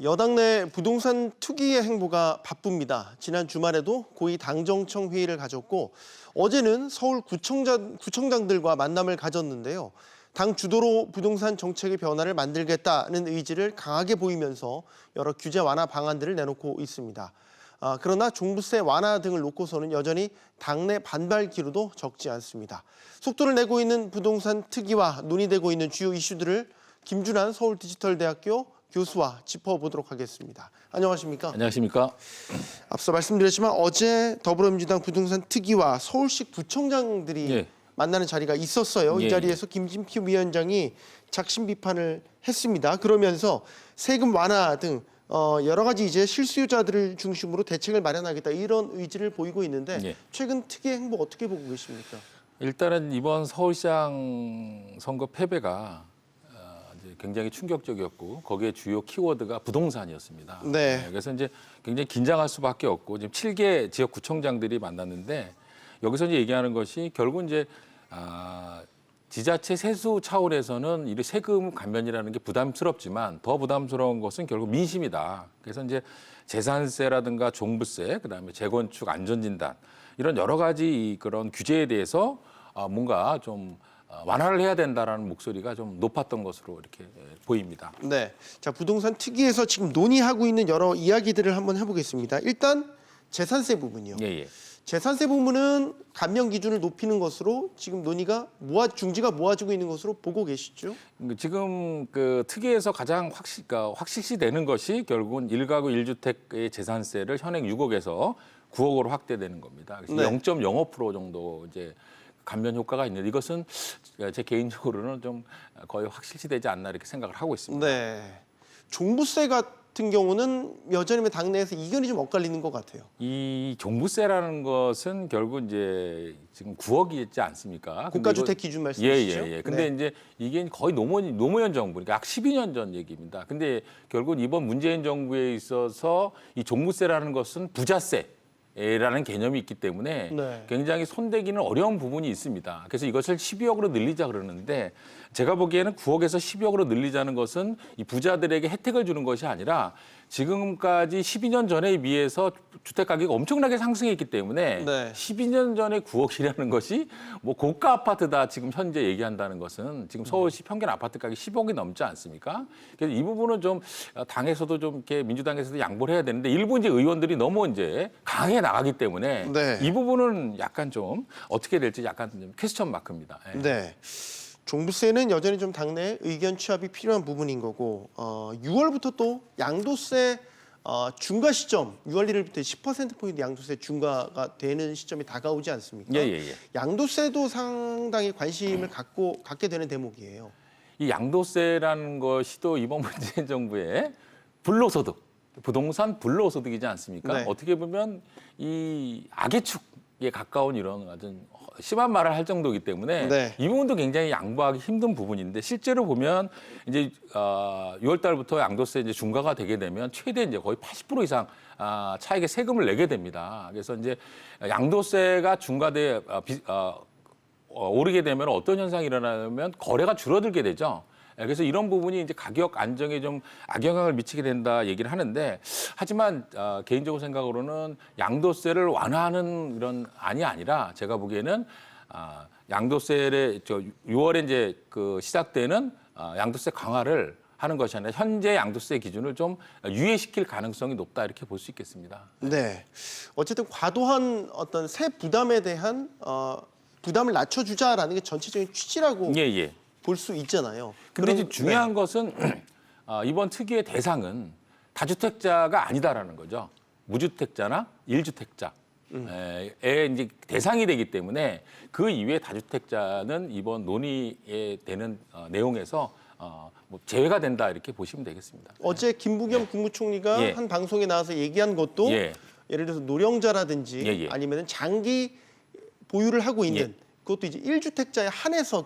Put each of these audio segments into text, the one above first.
여당 내 부동산 투기의 행보가 바쁩니다. 지난 주말에도 고위 당정청 회의를 가졌고 어제는 서울 구청장들과 만남을 가졌는데요. 당 주도로 부동산 정책의 변화를 만들겠다는 의지를 강하게 보이면서 여러 규제 완화 방안들을 내놓고 있습니다. 그러나 종부세 완화 등을 놓고서는 여전히 당내 반발 기류도 적지 않습니다. 속도를 내고 있는 부동산 특위와 논의되고 있는 주요 이슈들을 김준환 서울디지털대학교 교수와 짚어보도록 하겠습니다. 안녕하십니까? 안녕하십니까? 앞서 말씀드렸지만 어제 더불어민주당 부동산 특위와 서울시 구청장들이 만나는 자리가 있었어요. 이 자리에서 김진표 위원장이 작심 비판을 했습니다. 그러면서 세금 완화 등 여러 가지 이제 실수요자들을 중심으로 대책을 마련하겠다 이런 의지를 보이고 있는데 최근 특위의 행보 어떻게 보고 계십니까? 일단은 이번 서울시장 선거 패배가 굉장히 충격적이었고 거기에 주요 키워드가 부동산이었습니다. 네. 그래서 이제 굉장히 긴장할 수밖에 없고 지금 7개 지역 구청장들이 만났는데 여기서 이제 얘기하는 것이 결국 이제 지자체 세수 차원에서는 이 세금 감면이라는 게 부담스럽지만 더 부담스러운 것은 결국 민심이다. 그래서 이제 재산세라든가 종부세, 그다음에 재건축 안전진단 이런 여러 가지 그런 규제에 대해서 뭔가 좀 완화를 해야 된다라는 목소리가 좀 높았던 것으로 이렇게 보입니다. 네, 자 부동산 특위에서 지금 논의하고 있는 여러 이야기들을 한번 해보겠습니다. 일단 재산세 부분이요. 재산세 부분은 감면 기준을 높이는 것으로 지금 논의가 중지가 모아지고 있는 것으로 보고 계시죠? 지금 그 특위에서 가장 확실시되는 것이 결국은 1가구 1주택의 재산세를 현행 6억에서 9억으로 확대되는 겁니다. 그래서 0.05% 정도 이제 감면 효과가 있는데 이것은 제 개인적으로는 좀 거의 확실시되지 않나 이렇게 생각을 하고 있습니다. 네, 종부세 같은 경우는 여전히 당내에서 이견이 좀 엇갈리는 것 같아요. 이 종부세라는 것은 결국 이제 지금 9억이 있지 않습니까? 국가주택 기준 말씀이시죠? 근데 이제 이게 거의 노무현 정부, 그러니까 약 12년 전 얘기입니다. 근데 결국 이번 문재인 정부에 있어서 이 종부세라는 것은 부자세. 라는 개념이 있기 때문에 굉장히 손대기는 어려운 부분이 있습니다. 그래서 이것을 12억으로 늘리자 그러는데 제가 보기에는 9억에서 12억으로 늘리자는 것은 이 부자들에게 혜택을 주는 것이 아니라 지금까지 12년 전에 비해서 주택 가격이 엄청나게 상승했기 때문에 12년 전에 9억이라는 것이 뭐 고가 아파트다 지금 현재 얘기한다는 것은 지금 서울시 평균 아파트 가격이 10억이 넘지 않습니까? 그래서 이 부분은 좀 당에서도 좀 이렇게 민주당에서도 양보를 해야 되는데 일부 이제 의원들이 너무 이제 강하게 나가기 때문에 이 부분은 약간 좀 어떻게 될지 약간 좀 퀘스천 마크입니다. 네. 종부세는 여전히 좀 당내 의견 취합이 필요한 부분인 거고 6월부터 또 양도세 중과 시점 6월 1일부터 10%포인트 양도세 중과가 되는 시점이 다가오지 않습니까? 양도세도 상당히 관심을 갖게 되는 대목이에요. 이 양도세라는 것이 또 이번 문재인 정부의 불로소득, 부동산 불로소득이지 않습니까? 어떻게 보면 이 악의 축에 가까운 이런 아주 심한 말을 할 정도이기 때문에 이 부분도 굉장히 양보하기 힘든 부분인데 실제로 보면 이제 6월 달부터 양도세 이제 중과가 되게 되면 최대 이제 거의 80% 이상 차익의 세금을 내게 됩니다. 그래서 이제 양도세가 중과돼 오르게 되면 어떤 현상이 일어나냐면 거래가 줄어들게 되죠. 그래서 이런 부분이 이제 가격 안정에 좀 악영향을 미치게 된다 얘기를 하는데 하지만 개인적으로 생각으로는 양도세를 완화하는 이런 안이 아니라 제가 보기에는 양도세를 6월에 이제 그 시작되는 양도세 강화를 하는 것이 아니라 현재 양도세 기준을 좀 유예시킬 가능성이 높다 이렇게 볼 수 있겠습니다. 네, 어쨌든 과도한 어떤 세 부담에 대한 부담을 낮춰주자라는 게 전체적인 취지라고. 볼 수 있잖아요. 그런데 중요한 것은 이번 특위의 대상은 다주택자가 아니다라는 거죠. 무주택자나 1주택자의 이제 대상이 되기 때문에 그 이외의 다주택자는 이번 논의에 되는 내용에서 뭐 제외가 된다 이렇게 보시면 되겠습니다. 어제 김부겸 국무총리가 한 방송에 나와서 얘기한 것도 예를 들어서 노령자라든지 아니면 장기 보유를 하고 있는 그것도 이제 1주택자에 한해서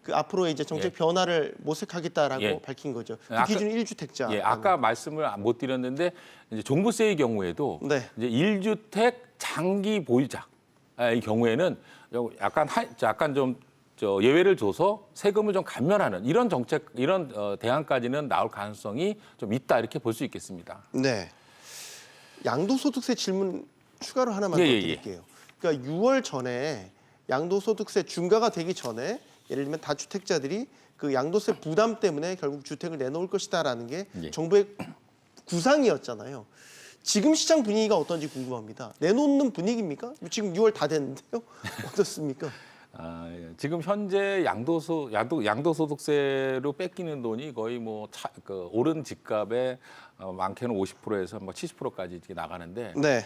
그 앞으로 이제 정책 변화를 모색하겠다라고 밝힌 거죠. 그 기준이 1주택자. 아까 말씀을 못 드렸는데 이제 종부세의 경우에도 이제 1주택 장기 보유자의 경우에는 약간 좀 예외를 줘서 세금을 좀 감면하는 이런 정책, 이런 대안까지는 나올 가능성이 좀 있다 이렇게 볼 수 있겠습니다. 네. 양도소득세 질문 추가로 하나만 예, 더 예, 예. 드릴게요. 그러니까 6월 전에 양도소득세 중과가 되기 전에 예를 들면 다주택자들이 그 양도세 부담 때문에 결국 주택을 내놓을 것이다라는 게 예. 정부의 구상이었잖아요. 지금 시장 분위기가 어떤지 궁금합니다. 내놓는 분위기입니까? 지금 6월 다 됐는데요. 어떻습니까? 지금 현재 양도소득세로 뺏기는 돈이 거의 뭐 오른 집값의 많게는 50%에서 뭐 70%까지 이렇게 나가는데 네.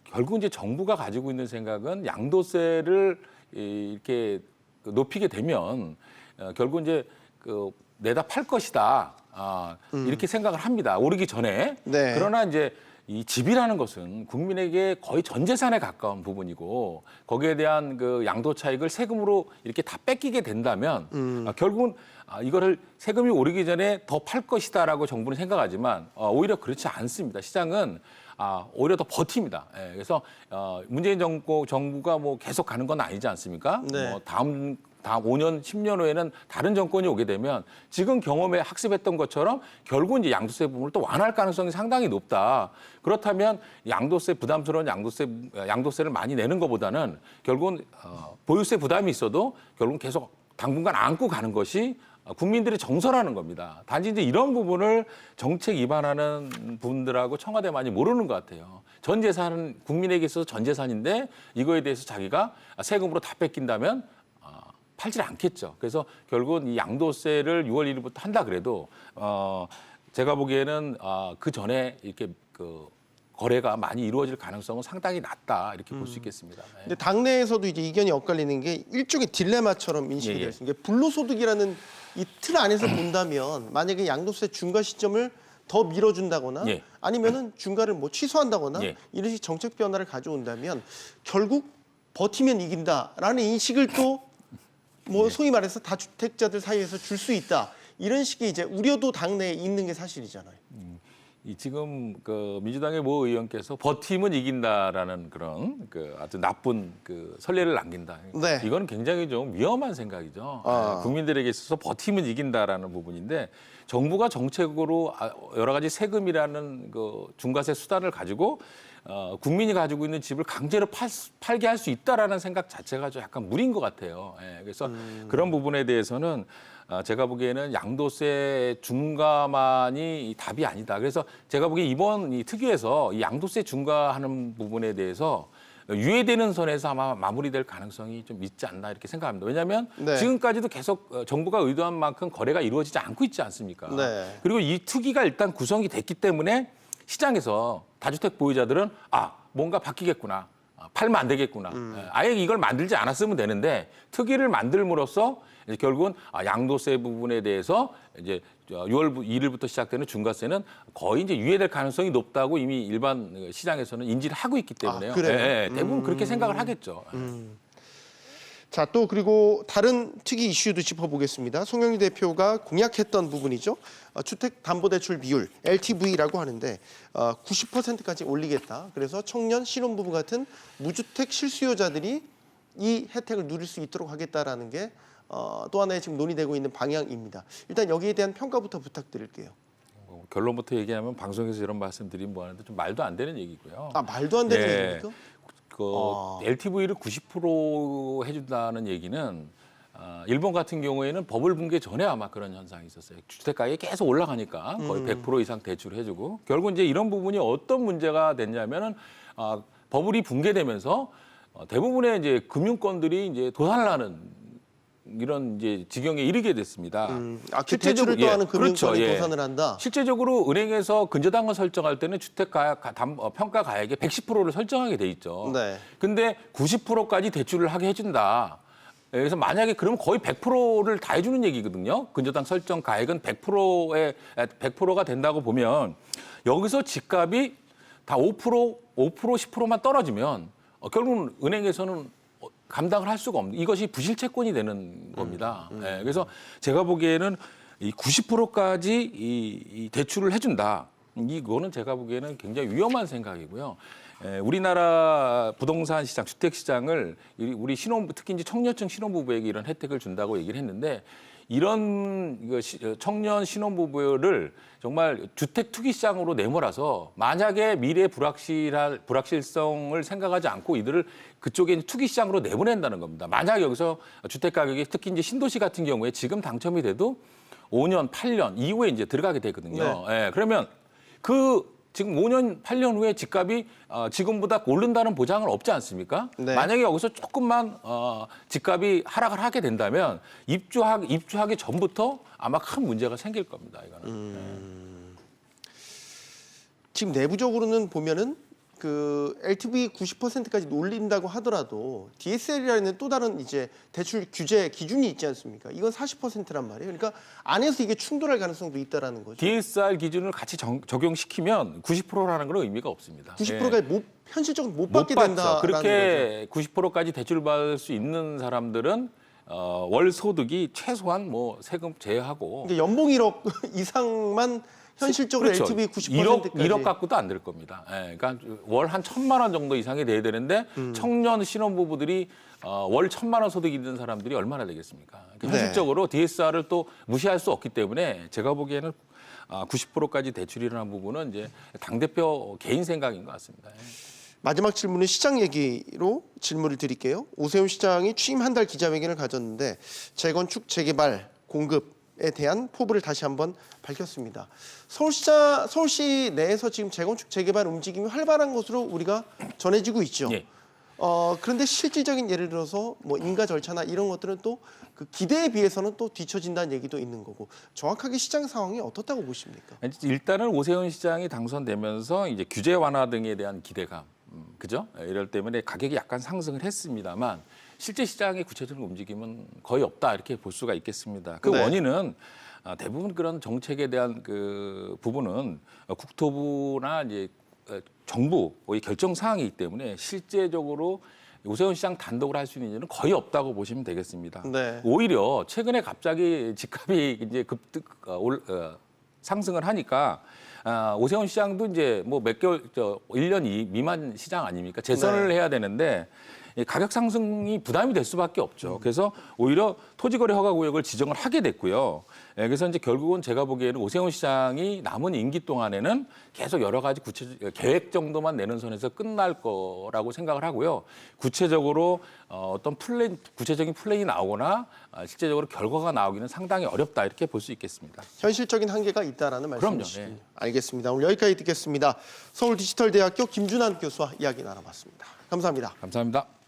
결국 이제 정부가 가지고 있는 생각은 양도세를 이렇게 높이게 되면 결국 이제 내다 팔 것이다. 이렇게 생각을 합니다. 오르기 전에. 네. 그러나 이제 이 집이라는 것은 국민에게 거의 전 재산에 가까운 부분이고 거기에 대한 그 양도 차익을 세금으로 이렇게 다 뺏기게 된다면 결국은 이거를 세금이 오르기 전에 더 팔 것이다라고 정부는 생각하지만 오히려 그렇지 않습니다. 시장은 오히려 더 버팁니다. 예, 그래서 문재인 정부가 뭐 계속 가는 건 아니지 않습니까? 네. 뭐 다음 5년, 10년 후에는 다른 정권이 오게 되면 지금 경험에 학습했던 것처럼 결국 이제 양도세 부분을 또 완화할 가능성이 상당히 높다. 그렇다면 양도세 부담스러운 양도세를 많이 내는 것보다는 결국은 보유세 부담이 있어도 결국은 계속 당분간 안고 가는 것이 국민들의 정서라는 겁니다. 단지 이제 이런 부분을 정책 위반하는 분들하고 청와대 많이 모르는 것 같아요. 전 재산은 국민에게 있어서 전 재산인데 이거에 대해서 자기가 세금으로 다 뺏긴다면 팔질 않겠죠. 그래서 결국은 이 양도세를 6월 1일부터 한다 그래도 제가 보기에는 그 전에 이렇게 거래가 많이 이루어질 가능성은 상당히 낮다 이렇게 볼 수 있겠습니다. 네. 근데 당내에서도 이제 이견이 엇갈리는 게 일종의 딜레마처럼 인식이 되어 있습니다. 불로소득이라는 이 틀 안에서 본다면 만약에 양도세 중과 시점을 더 밀어준다거나 예. 아니면은 중과를 뭐 취소한다거나 예. 이런 식 정책 변화를 가져온다면 결국 버티면 이긴다라는 인식을 또 뭐 소위 말해서 다주택자들 사이에서 줄 수 있다 이런 식의 이제 우려도 당내에 있는 게 사실이잖아요. 지금 민주당의 모 의원께서 버티면 이긴다라는 그런 아주 나쁜 선례를 남긴다. 네. 이건 굉장히 좀 위험한 생각이죠. 국민들에게 있어서 버티면 이긴다라는 부분인데 정부가 정책으로 여러 가지 세금이라는 중과세 수단을 가지고 국민이 가지고 있는 집을 강제로 팔게 할 수 있다라는 생각 자체가 좀 약간 무리인 것 같아요. 예, 그래서 그런 부분에 대해서는 제가 보기에는 양도세 중과만이 답이 아니다. 그래서 제가 보기에 이번 이 특위에서 이 양도세 중과하는 부분에 대해서 유예되는 선에서 아마 마무리될 가능성이 좀 있지 않나 이렇게 생각합니다. 왜냐하면 네. 지금까지도 계속 정부가 의도한 만큼 거래가 이루어지지 않고 있지 않습니까? 네. 그리고 이 특위가 일단 구성이 됐기 때문에 시장에서 다주택 보유자들은 뭔가 바뀌겠구나. 팔면 안 되겠구나. 아예 이걸 만들지 않았으면 되는데 특위를 만들므로써 이제 결국은 양도세 부분에 대해서 이제 6월 1일부터 시작되는 중과세는 거의 이제 유예될 가능성이 높다고 이미 일반 시장에서는 인지를 하고 있기 때문에요. 그래요? 예, 대부분 그렇게 생각을 하겠죠. 자, 또 그리고 다른 특이 이슈도 짚어보겠습니다. 송영길 대표가 공약했던 부분이죠. 주택담보대출 비율 LTV라고 하는데 90%까지 올리겠다. 그래서 청년, 신혼부부 같은 무주택 실수요자들이 이 혜택을 누릴 수 있도록 하겠다라는 게 또 하나의 지금 논의되고 있는 방향입니다. 일단 여기에 대한 평가부터 부탁드릴게요. 결론부터 얘기하면 방송에서 이런 말씀드리면 뭐하는데 좀 말도 안 되는 얘기고요. 말도 안 되는 네. 얘기입니까? LTV를 90% 해준다는 얘기는 일본 같은 경우에는 버블 붕괴 전에 아마 그런 현상이 있었어요. 주택 가격이 계속 올라가니까 거의 100% 이상 대출을 해주고 결국 이제 이런 부분이 어떤 문제가 됐냐면은 버블이 붕괴되면서 대부분의 이제 금융권들이 이제 도산을 하는 이런 이제 지경에 이르게 됐습니다. 대출을 또하는 금융권이 그렇죠. 도산을 한다. 실제적으로 은행에서 근저당을 설정할 때는 주택 평가 가액의 110%를 설정하게 돼 있죠. 네. 근데 90%까지 대출을 하게 해준다. 그래서 만약에 그러면 거의 100%를 다 해주는 얘기거든요. 근저당 설정 가액은 100%가 된다고 보면 여기서 집값이 다 5%, 10%만 떨어지면 결국은 은행에서는 감당을 할 수가 없는 이것이 부실채권이 되는 겁니다. 네, 그래서 제가 보기에는 이 90%까지 이 대출을 해준다. 이거는 제가 보기에는 굉장히 위험한 생각이고요. 우리나라 부동산 시장, 주택 시장을 우리 신혼부 특히 이제 청년층 신혼부부에게 이런 혜택을 준다고 얘기를 했는데 이런 청년 신혼부부를 정말 주택 투기 시장으로 내몰아서 만약에 미래 불확실성을 생각하지 않고 이들을 그쪽에 투기 시장으로 내보낸다는 겁니다. 만약 여기서 주택 가격이 특히 이제 신도시 같은 경우에 지금 당첨이 돼도 5년, 8년 이후에 이제 들어가게 되거든요. 네. 그러면 지금 5년, 8년 후에 집값이 지금보다 오른다는 보장은 없지 않습니까? 네. 만약에 여기서 조금만 집값이 하락을 하게 된다면 입주하기 전부터 아마 큰 문제가 생길 겁니다. 이거는. 지금 내부적으로는 보면은 그 LTV 90%까지 올린다고 하더라도 DSL이라는 또 다른 이제 대출 규제 기준이 있지 않습니까? 이건 40%란 말이에요. 그러니까 안에서 이게 충돌할 가능성도 있다라는 거죠. DSR 기준을 같이 적용시키면 90%라는 건 의미가 없습니다. 90%까지 현실적으로 못 못 받게 받죠. 된다라는 그렇게 90%까지 대출을 받을 수 있는 사람들은 월 소득이 최소한 뭐 세금 제외하고 거죠. 그러니까 연봉 1억 이상만 현실적으로 그렇죠. LTV 90%까지 1억 갖고도 안 될 겁니다. 그러니까 월 한 1,000만 원 정도 이상이 돼야 되는데 청년 신혼부부들이 월 1,000만 원 소득이 있는 사람들이 얼마나 되겠습니까? 그러니까 네. 현실적으로 DSR을 또 무시할 수 없기 때문에 제가 보기에는 90%까지 대출이라는 부분은 이제 당대표 개인 생각인 것 같습니다. 마지막 질문은 시장 얘기로 질문을 드릴게요. 오세훈 시장이 취임 한 달 기자회견을 가졌는데 재건축, 재개발, 공급에 대한 포부를 다시 한번 밝혔습니다. 서울시 내에서 지금 재건축, 재개발 움직임이 활발한 것으로 우리가 전해지고 있죠. 예. 그런데 실질적인 예를 들어서 뭐 인가 절차나 이런 것들은 또 그 기대에 비해서는 또 뒤처진다는 얘기도 있는 거고 정확하게 시장 상황이 어떻다고 보십니까? 일단은 오세훈 시장이 당선되면서 이제 규제 완화 등에 대한 기대감, 그죠? 이럴 때문에 가격이 약간 상승을 했습니다만 실제 시장의 구체적인 움직임은 거의 없다 이렇게 볼 수가 있겠습니다. 그 네. 원인은 대부분 그런 정책에 대한 그 부분은 국토부나 이제 정부의 결정 사항이기 때문에 실제적으로 오세훈 시장 단독으로 할 수 있는 일은 거의 없다고 보시면 되겠습니다. 네. 오히려 최근에 갑자기 집값이 이제 상승을 하니까 오세훈 시장도 이제 뭐 몇 개월 1년 미만 시장 아닙니까? 재선을 네. 해야 되는데 이 가격 상승이 부담이 될 수밖에 없죠. 그래서 오히려 토지거래 허가 구역을 지정을 하게 됐고요. 그래서 이제 결국은 제가 보기에는 오세훈 시장이 남은 임기 동안에는 계속 여러 가지 계획 정도만 내는 선에서 끝날 거라고 생각을 하고요. 구체적으로 어떤 구체적인 플랜이 나오거나 실제적으로 결과가 나오기는 상당히 어렵다 이렇게 볼 수 있겠습니다. 현실적인 한계가 있다라는 말씀이시죠. 그럼요. 네. 알겠습니다. 오늘 여기까지 듣겠습니다. 서울디지털대학교 김준환 교수와 이야기 나눠봤습니다. 감사합니다. 감사합니다.